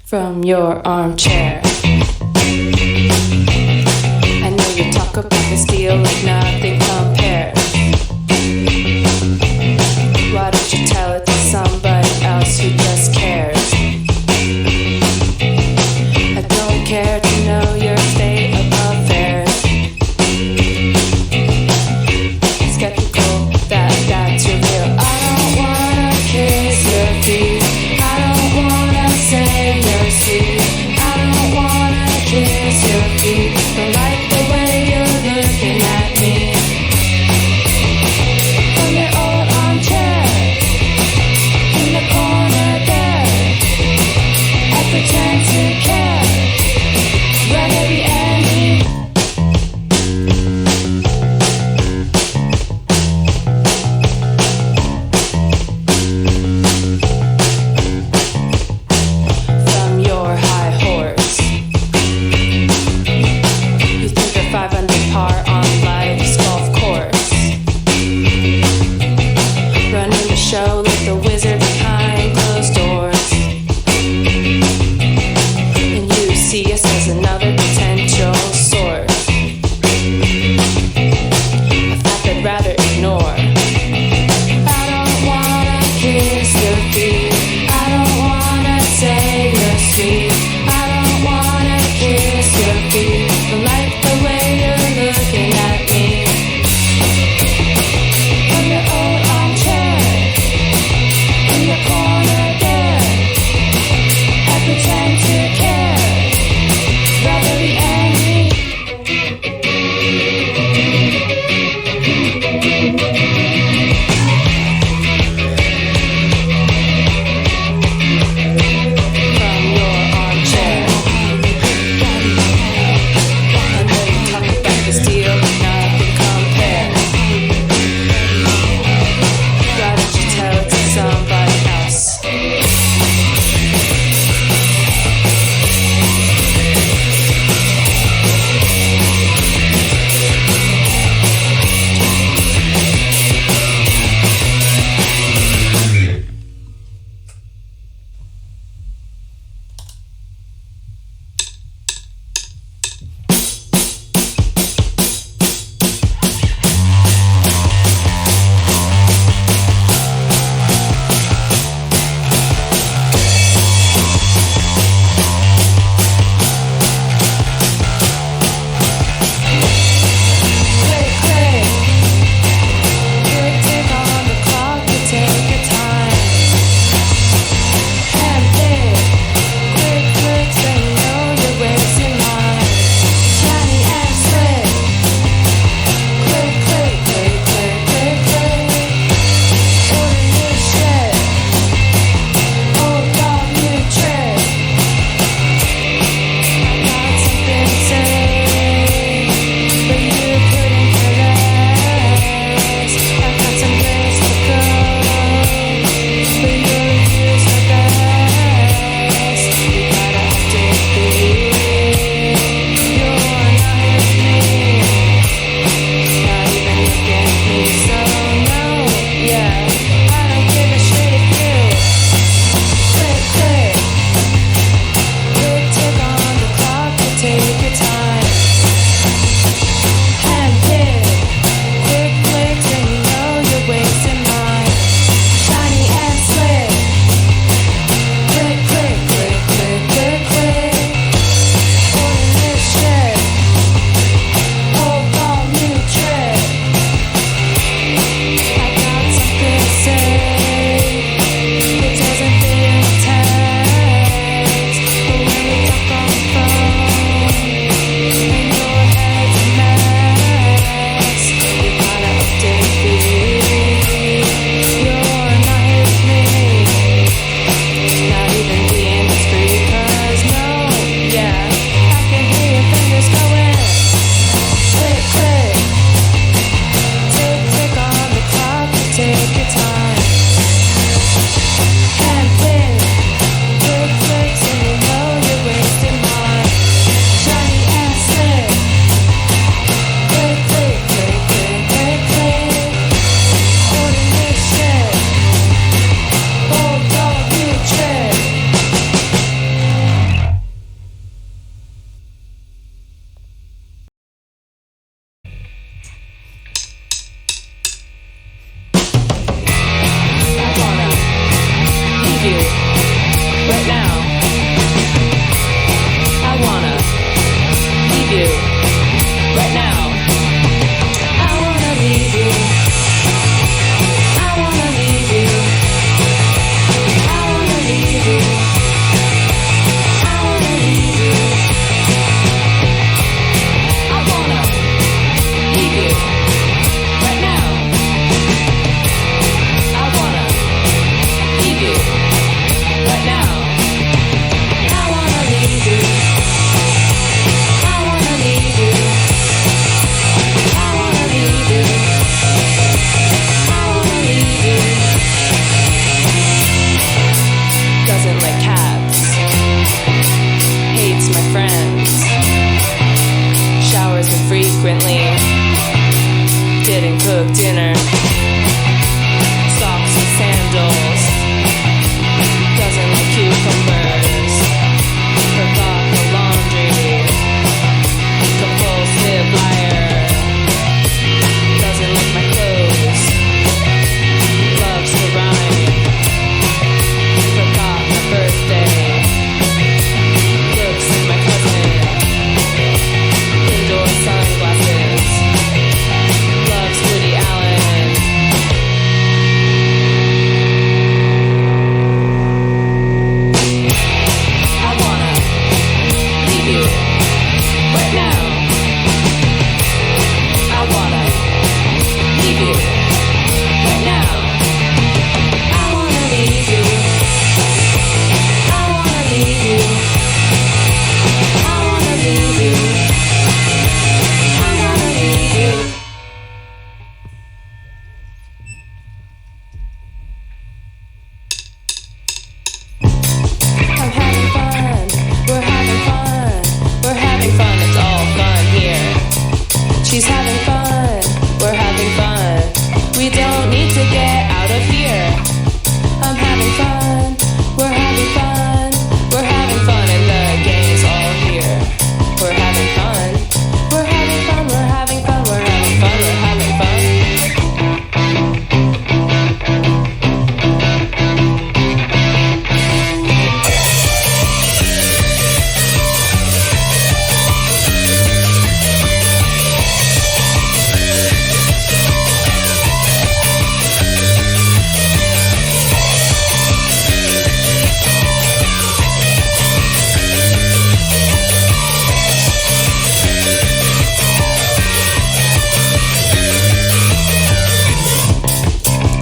from your armchair. I know you talk about the steel like nothing compares. Why don't you tell it to somebody else who just cares? I don't care to know your state of affairs. Skeptical that that's your real. I don't wanna kiss your feet. I don't wanna say your sweet. I don't wanna kiss your feet. Don't like the way you're looking at me. leave you right now. I wanna leave you right now. I wanna leave you. I wanna leave you. I wanna leave you. I wanna leave you. I wanna leave you right now. I wanna leave you right now. I wanna leave you. I wanna leave you. I wanna leave you. I wanna leave you. Doesn't like cats. Hates my friends. Showers infrequently. Didn't cook dinner. Socks and sandals. Doesn't like cucumbers. Forgot the laundry. Compulsive liar. Doesn't like my clothes. Loves to rhyme. Forgot my birthday. Looks like my cousin. Indoor sunglasses. Loves Woody Allen. I wanna leave you right now. I wanna leave you right now. I wanna leave you. I wanna leave you. I wanna leave you. I wanna leave you. I'm having fun. We're having fun. We're having fun. It's all fun here. She's having fun. We're having fun. We don't need to get out of here. I'm having fun. We're having fun. We're having fun. And the gang's all here. We're having fun. We're having fun. We're having fun. We're having fun. We're having fun.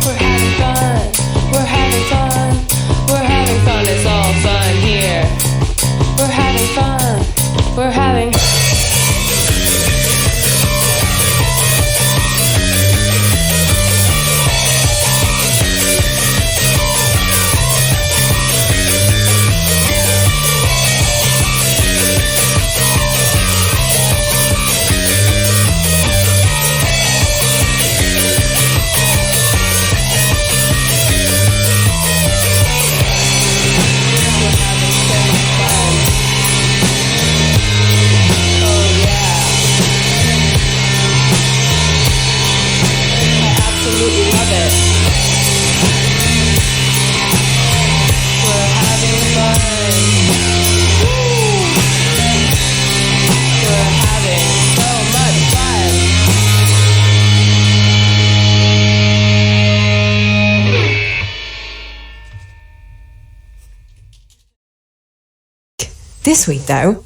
We're having fun. We're having fun. We're having fun. It's all fun here. We're having fun. We're having. This week, though,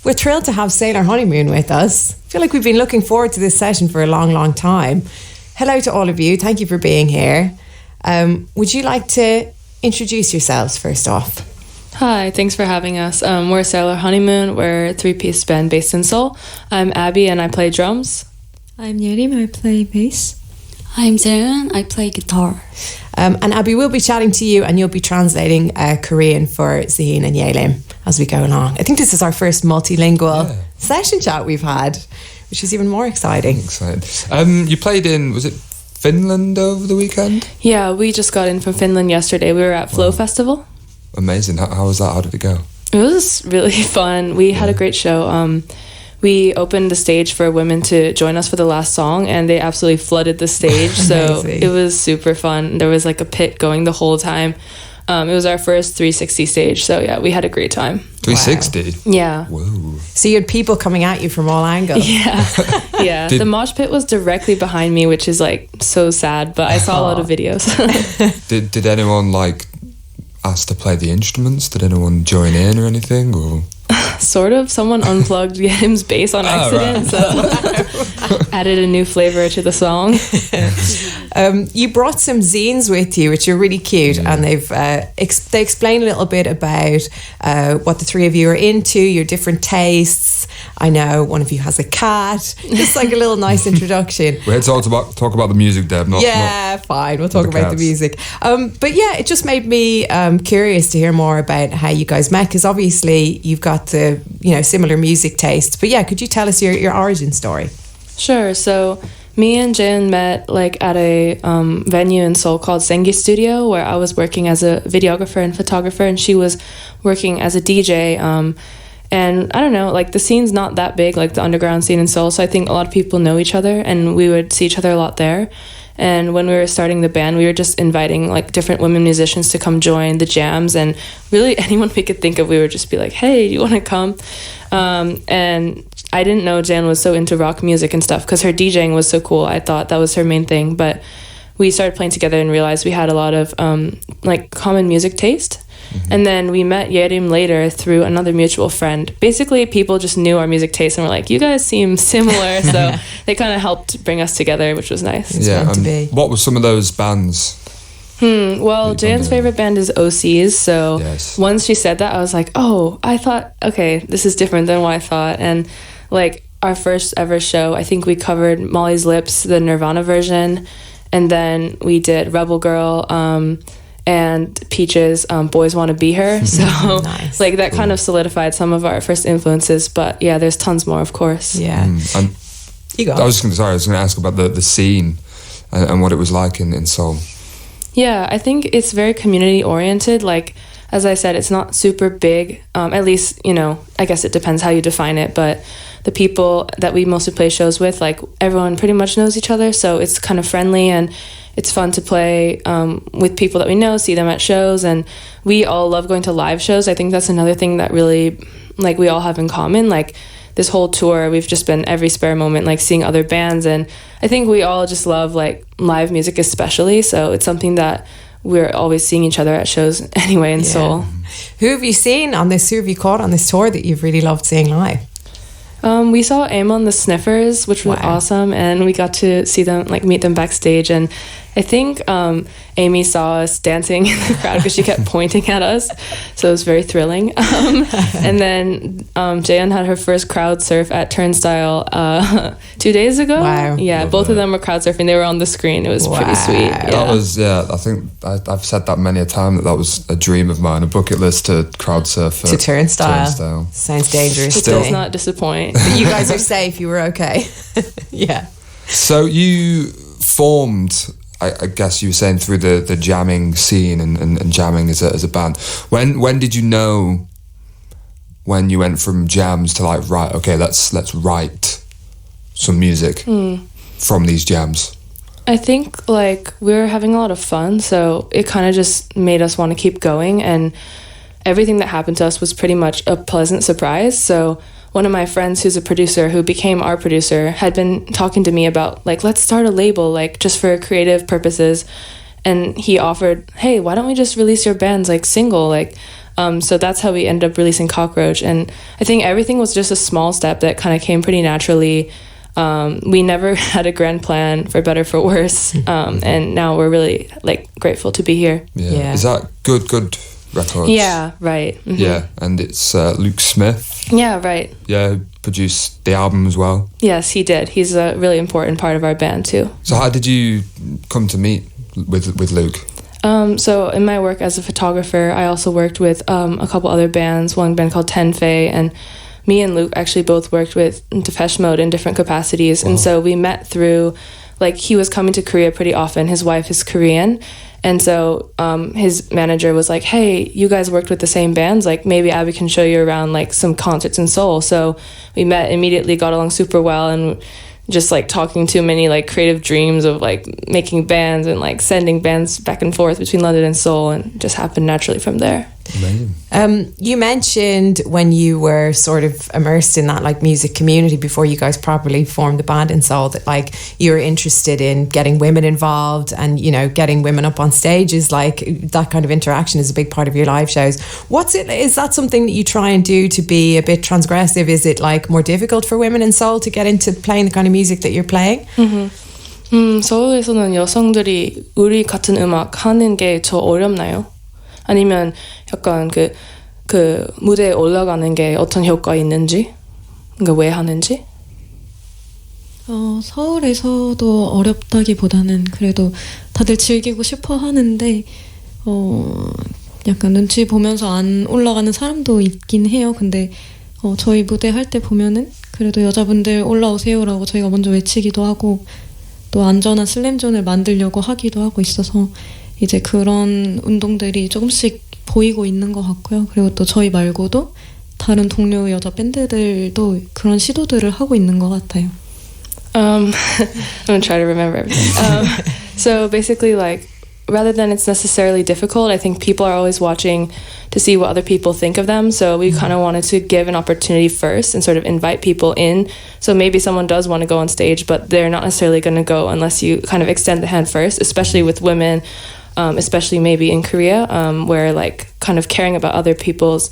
we're thrilled to have Sailor Honeymoon with us. I feel like we've been looking forward to this session for a long, long time. Hello to all of you. Thank you for being here. Would you like to introduce yourselves first off? Hi, thanks for having us. We're Sailor Honeymoon. We're a three-piece band based in Seoul. I'm Abby and I play drums. I'm Yerim, I play bass. I'm Zaeun, I play guitar. And Abby, we'll be chatting to you and you'll be translating Korean for Zaheen and Yelim as we go along. I think this is our first multilingual session chat we've had, which is even more exciting. You played in, was it Finland over the weekend? Yeah, we just got in from Finland yesterday. We were at Flow Festival. Amazing. How was that? How did it go? It was really fun. We had a great show. We opened the stage for women to join us for the last song, and they absolutely flooded the stage. So it was super fun. There was like a pit going the whole time. It was our first 360 stage, so yeah, we had a great time. 360? Yeah. Whoa. So you had people coming at you from all angles. Yeah. Yeah. The mosh pit was directly behind me, which is like so sad, but I saw a lot of videos. Did anyone like ask to play the instruments? Did anyone join in or anything? Or Sort of. Someone unplugged Yadim's bass on accident, so added a new flavor to the song. You brought some zines with you, which are really cute, and they explain a little bit about what the three of you are into, your different tastes. I know one of you has a cat. Just like a little nice introduction. we're here to talk about the music, Deb. Not Fine. We'll talk the about the cats. music. But yeah, it just made me curious to hear more about how you guys met, because obviously you've got the similar music tastes. But yeah, could you tell us your origin story? Sure. So me and Jen met like at a venue in Seoul called Sengi Studio, where I was working as a videographer and photographer, and she was working as a DJ. And I don't know, like the scene's not that big, like the underground scene in Seoul. So I think a lot of people know each other, and we would see each other a lot there. And when we were starting the band, we were just inviting like different women musicians to come join the jams, and really anyone we could think of, we would just be like, hey, you want to come? And I didn't know Jan was so into rock music and stuff, because her DJing was so cool. I thought that was her main thing. But we started playing together and realized we had a lot of like common music taste. Mm-hmm. And then we met Yerim later through another mutual friend. Basically, people just knew our music taste and were like, you guys seem similar. So they kind of helped bring us together, which was nice. It's meant to be. What were some of those bands? Well, Jan's favorite band is OCs. So Yes. once she said that, I was like, oh, I thought, okay, this is different than what I thought. And like our first ever show, I think we covered Molly's Lips, the Nirvana version. And then we did Rebel Girl, and Peaches, Boys Want to Be Her. So Nice. like that kind of solidified some of our first influences. But yeah, there's tons more, of course. Yeah. And You go. I was going to ask about the scene and what it was like in Seoul. Yeah, I think it's very community oriented. Like, as I said, it's not super big. At least, I guess it depends how you define it. But the people that we mostly play shows with, like everyone pretty much knows each other. So it's kind of friendly, and it's fun to play with people that we know, see them at shows. And we all love going to live shows. I think that's another thing that really, like, we all have in common. Like, this whole tour, we've just been every spare moment, like, seeing other bands. And I think we all just love, like, live music especially. So it's something that we're always seeing each other at shows anyway in Seoul. Who have you seen on this? Who have you caught on this tour that you've really loved seeing live? We saw Amon the Sniffers, which was awesome, and we got to see them, like, meet them backstage. And I think Amy saw us dancing in the crowd because she kept pointing at us, so it was very thrilling. And then Jaeyeon had her first crowd surf at Turnstile 2 days ago. Wow. Yeah, both of them were crowd surfing. They were on the screen. It was pretty sweet. Yeah. That was, I think I've said that many a time that was a dream of mine, a bucket list to crowd surf To Turnstile. Sounds dangerous. It does not disappoint. But you guys are safe. You were okay. Yeah. So you formed, I guess you were saying, through the jamming scene and jamming as a band. When did you know, when you went from jams to like, right, okay, let's write some music from these jams? I think like we were having a lot of fun, so it kind of just made us want to keep going, and everything that happened to us was pretty much a pleasant surprise. So one of my friends who's a producer, who became our producer, had been talking to me about, like, let's start a label, like, just for creative purposes. And he offered, hey, why don't we just release your band's, like, single? Like, so that's how we ended up releasing Cockroach. And I think everything was just a small step that kind of came pretty naturally. We never had a grand plan, for better, for worse. And now we're really, like, grateful to be here. Yeah. Is that good records? Yeah, right. Mm-hmm. Yeah, and it's Luke Smith. Yeah, right. Yeah, who produced the album as well. Yes, he did. He's a really important part of our band too. So how did you come to meet with Luke? So in my work as a photographer, I also worked with a couple other bands, one band called Tenfei, and me and Luke actually both worked with Depeche Mode in different capacities. Wow. And so we met through, like, he was coming to Korea pretty often. His wife is Korean. And so his manager was like, hey, you guys worked with the same bands, like, maybe Abby can show you around, like, some concerts in Seoul. So we met immediately, got along super well, and just like talking too many like creative dreams of like making bands and like sending bands back and forth between London and Seoul, and just happened naturally from there. Amazing. You mentioned when you were sort of immersed in that like music community before you guys properly formed the band in Seoul, that like you were interested in getting women involved and, you know, getting women up on stages. Like that kind of interaction is a big part of your live shows. Is that something that you try and do to be a bit transgressive? Is it like more difficult for women in Seoul to get into playing the kind of music that you're playing? 서울에서는 여성들이 우리 같은 음악 하는 게 더 어렵나요? 아니면 약간 그 무대에 올라가는 게 어떤 효과 있는지, 그러니까 왜 하는지? 서울에서도 어렵다기보다는 그래도 다들 즐기고 싶어 하는데 약간 눈치 보면서 안 올라가는 사람도 있긴 해요. 근데 저희 무대 할 때 보면은 그래도 여자분들 올라오세요라고 저희가 먼저 외치기도 하고 또 안전한 슬램존을 만들려고 하기도 하고 있어서 이제 그런 운동들이 조금씩 보이고 있는 것 같고요. 그리고 또 저희 말고도 다른 동료 여자 밴드들도 그런 시도들을 하고 있는 것 같아요. I'm gonna try to remember everything. So basically, like, rather than it's necessarily difficult, I think people are always watching to see what other people think of them. So we kind of wanted to give an opportunity first and sort of invite people in. So maybe someone does want to go on stage, but they're not necessarily going to go unless you kind of extend the hand first, especially with women, especially maybe in Korea, where like kind of caring about other people's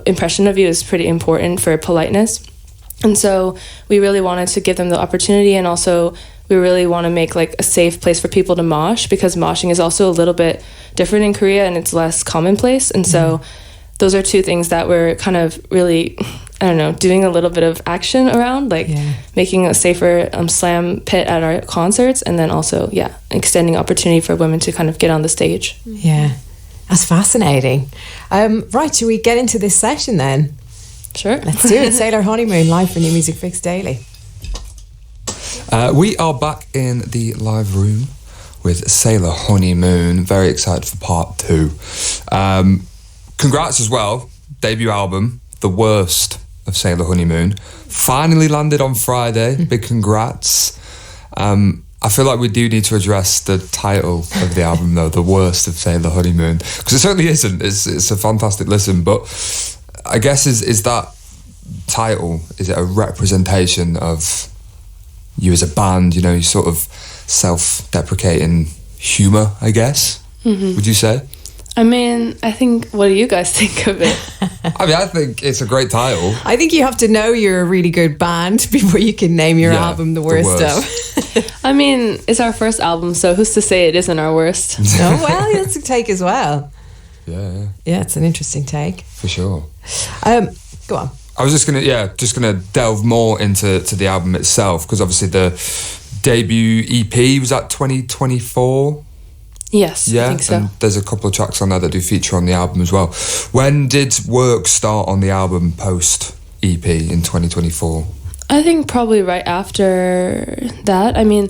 impression of you is pretty important for politeness. And so we really wanted to give them the opportunity, and also we really want to make like a safe place for people to mosh, because moshing is also a little bit different in Korea and it's less commonplace. And so those are two things that we're kind of really, I don't know, doing a little bit of action around, like making a safer slam pit at our concerts, and then also, extending opportunity for women to kind of get on the stage. Yeah, that's fascinating. Right, should we get into this session then? Sure. Let's do it. Sailor Honeymoon, live for New Music Fix Daily. We are back in the live room with Sailor Honeymoon. Very excited for part 2. Congrats as well. Debut album, The Worst of Sailor Honeymoon. Finally landed on Friday. Big congrats. I feel like we do need to address the title of the album though, The Worst of Sailor Honeymoon. Because it certainly isn't. It's a fantastic listen. But I guess is that title, is it a representation of you as a band, you know, sort of self-deprecating humour, I guess, would you say? I mean, I think, what do you guys think of it? I mean, I think it's a great title. I think you have to know you're a really good band before you can name your album The Worst of. I mean, it's our first album, so who's to say it isn't our worst? Oh, well, that's a take as well. Yeah. Yeah, it's an interesting take. For sure. Go on. I was just gonna delve more into the album itself, because obviously the debut EP was at 2024. Yes, yeah, I think so. And there's a couple of tracks on there that do feature on the album as well. When did work start on the album post EP in 2024? I think probably right after that. I mean,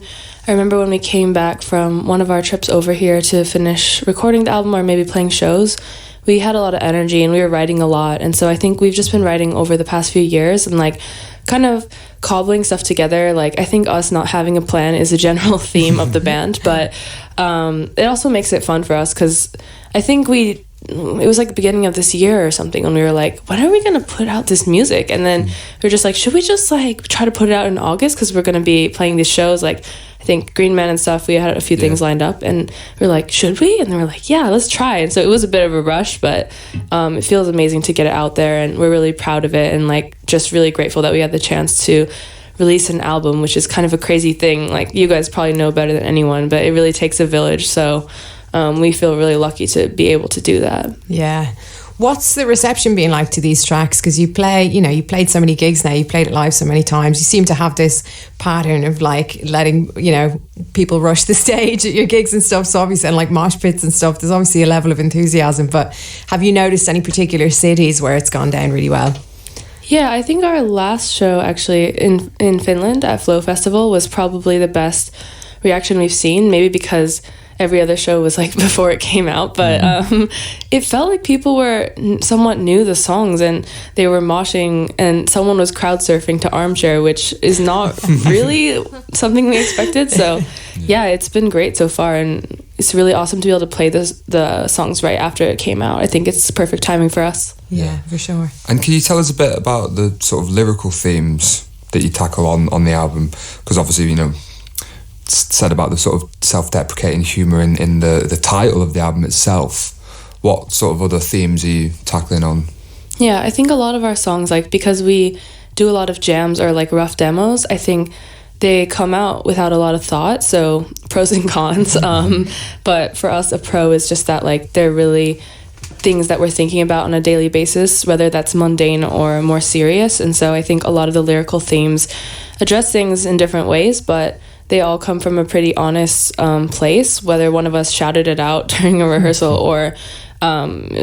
I remember when we came back from one of our trips over here to finish recording the album or maybe playing shows, we had a lot of energy and we were writing a lot. And so I think we've just been writing over the past few years and like kind of cobbling stuff together. Like I think us not having a plan is a general theme of the band, but it also makes it fun for us because I think it was like the beginning of this year or something when we were like, when are we going to put out this music? And then we were just like, should we just like try to put it out in August? Because we're going to be playing these shows like I think Green Man and stuff. We had a few things lined up and we were like, should we? And then we're like, yeah, let's try. And so it was a bit of a rush, but it feels amazing to get it out there and we're really proud of it and like just really grateful that we had the chance to release an album, which is kind of a crazy thing. Like you guys probably know better than anyone, but it really takes a village. So we feel really lucky to be able to do that. Yeah. What's the reception been like to these tracks? Because you played so many gigs now, you played it live so many times. You seem to have this pattern of like letting, people rush the stage at your gigs and stuff. So obviously, and like mosh pits and stuff, there's obviously a level of enthusiasm. But have you noticed any particular cities where it's gone down really well? Yeah, I think our last show actually in Finland at Flow Festival was probably the best reaction we've seen, maybe because every other show was like before it came out, but it felt like people were somewhat knew the songs and they were moshing, and someone was crowd surfing to Armchair, which is not really something we expected. So yeah, it's been great so far, and it's really awesome to be able to play the songs right after it came out. I think it's perfect timing for us. Yeah, for sure. And can you tell us a bit about the sort of lyrical themes that you tackle on the album? Because obviously, you know, it's said about the sort of self-deprecating humour in the title of the album itself. What sort of other themes are you tackling on? Yeah, I think a lot of our songs, like, because we do a lot of jams or like rough demos, I think they come out without a lot of thought, so pros and cons. But for us, a pro is just that, like, they're really things that we're thinking about on a daily basis, whether that's mundane or more serious. And so I think a lot of the lyrical themes address things in different ways, but they all come from a pretty honest place, whether one of us shouted it out during a rehearsal or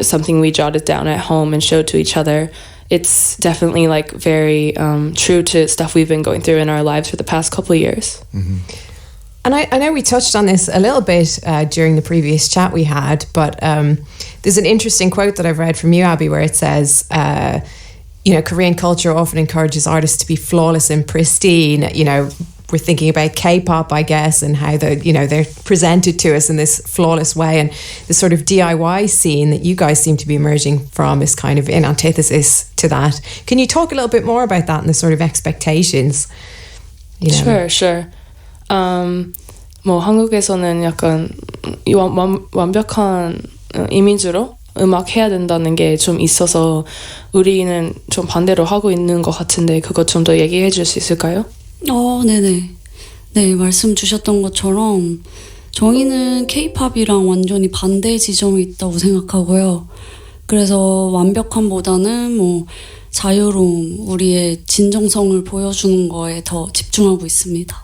something we jotted down at home and showed to each other. It's definitely like very true to stuff we've been going through in our lives for the past couple of years. Mm-hmm. And I know we touched on this a little bit during the previous chat we had, but there's an interesting quote that I've read from you, Abby, where it says, you know, Korean culture often encourages artists to be flawless and pristine. You know, we're thinking about K-pop, I guess, and how they're presented to us in this flawless way, and the sort of DIY scene that you guys seem to be emerging from is kind of in antithesis to that. Can you talk a little bit more about that and the sort of expectations? You know? Sure. 뭐 한국에서는 약간 완벽한 이미지로 음악 해야 된다는 게 좀 있어서 우리는 좀 반대로 하고 있는 것 같은데, 그거 좀 더 얘기해 줄 수 있을까요? 네네. 네, 말씀 주셨던 것처럼 저희는 K-팝이랑 완전히 반대 지점이 있다고 생각하고요. 그래서 완벽함보다는 뭐 자유로움, 우리의 진정성을 보여주는 거에 더 집중하고 있습니다.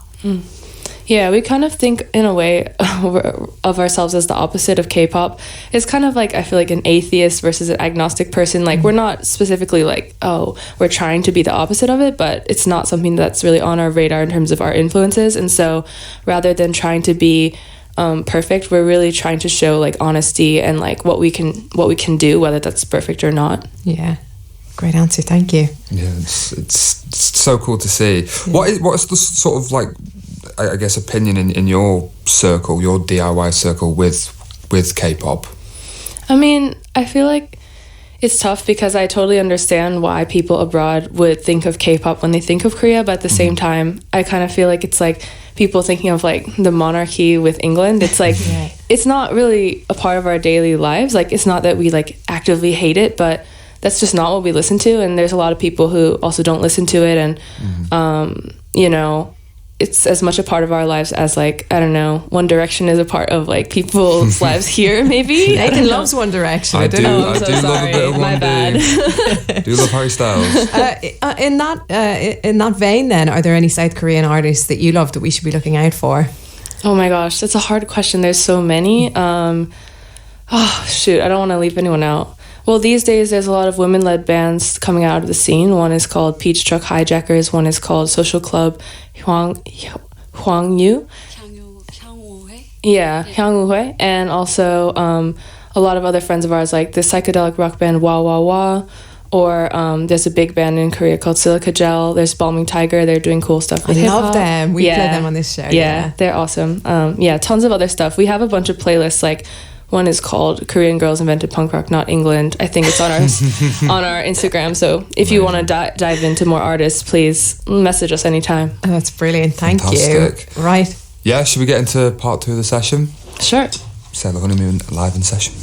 Yeah, we kind of think in a way of ourselves as the opposite of K-pop. It's kind of like, I feel like an atheist versus an agnostic person. Like, we're not specifically like, oh, we're trying to be the opposite of it, but it's not something that's really on our radar in terms of our influences. And so rather than trying to be perfect, we're really trying to show like honesty and like what we can do, whether that's perfect or not. Yeah. Great answer, thank you. Yeah, it's so cool to see. Yeah. What's the sort of like, I guess, opinion in your circle, your DIY circle with K-pop? I mean, I feel like it's tough because I totally understand why people abroad would think of K-pop when they think of Korea, but at the same time, I kind of feel like it's like people thinking of like the monarchy with England. It's like, it's not really a part of our daily lives. Like, it's not that we like actively hate it, but that's just not what we listen to. And there's a lot of people who also don't listen to it. And, you know, it's as much a part of our lives as like, I don't know, One Direction is a part of like people's lives here, maybe. Nathan loves One Direction. I do love a bit of My One bad. Do love Harry Styles. In that vein then, are there any South Korean artists that you love that we should be looking out for? Oh my gosh, that's a hard question. There's so many. Oh shoot, I don't want to leave anyone out. Well, these days there's a lot of women-led bands coming out of the scene. One is called Peach Truck Hijackers. One is called Social Club Hwangyu. Yeah, Hyangwoo. And also a lot of other friends of ours, like the psychedelic rock band Wah Wah Wah. Or there's a big band in Korea called Silica Gel. There's Balming Tiger. They're doing cool stuff with I hip-hop. love them. We play them on this show. Yeah, they're awesome. Tons of other stuff. We have a bunch of playlists, like one is called Korean Girls Invented Punk Rock, Not England. I think it's on our on our Instagram. So if you want to dive into more artists, please message us anytime. Oh, that's brilliant. Thank Fantastic. you. Right. Yeah, should we get into part 2 of the session? Sure. Say the Honeymoon live in session.